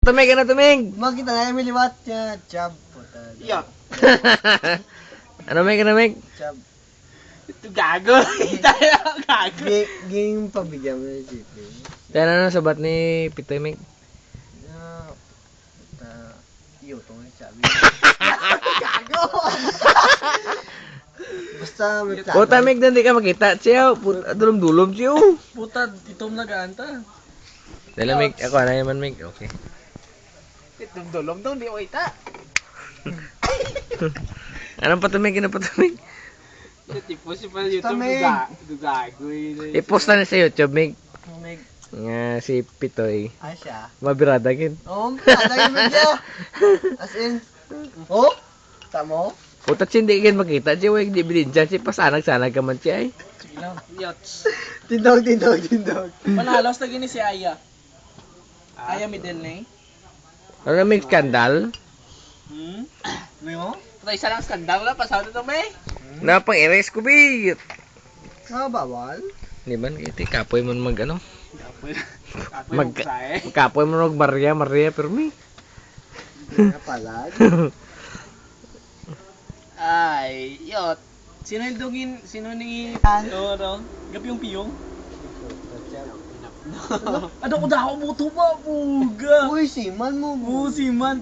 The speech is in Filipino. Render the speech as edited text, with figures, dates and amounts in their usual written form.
Tumig, ano tumig? Makita na yung miliwat niya. Chab. Iya. Ano Meg, ano Meg? Chab. Ito gago. Tayo gago. Game pabigyan mo yung GP. Yan ano, sabat ni Pitoy Meg. Iyo, tungkol sabi. Gago! Basta may plano. Puta Meg, hindi ka makita. Siyaw, dulom-dulom siyaw. Puta, itom na ganta. Dala Meg, ako na naman Meg. Okay. Itong dulom dong, di ko ita. Anong patumig, ano patumig? Tipo si pa YouTube Tamig. gago. I-post na sa YouTube, Meg. May Nga si Pitoy. asya. Mabirada kin. Oo, tatagin mo siya. As in, oh, tamo? Puta hindi kin makita. Siya, wag di bilin dyan. Si pasanag-sanag ka man siya eh. Sige lang, yachts. Tindog. Manalos na gini si Aya. Aya middle na eh. Ano may skandal? May mo? Patay isa lang skandal na, pasado ito may. Napang erase ko, bi. Bawal? Di ba? Iti, kapoy mo mag ano? Mag... Kapoy mo mag Maria, pero may. Napalag? Ay, yot. Sino yung dugin? Sino ni... Ano? Gabi yung piyong? Ano ko dako mo ito ba? Puga! Uy, siman mo. Oo, si man.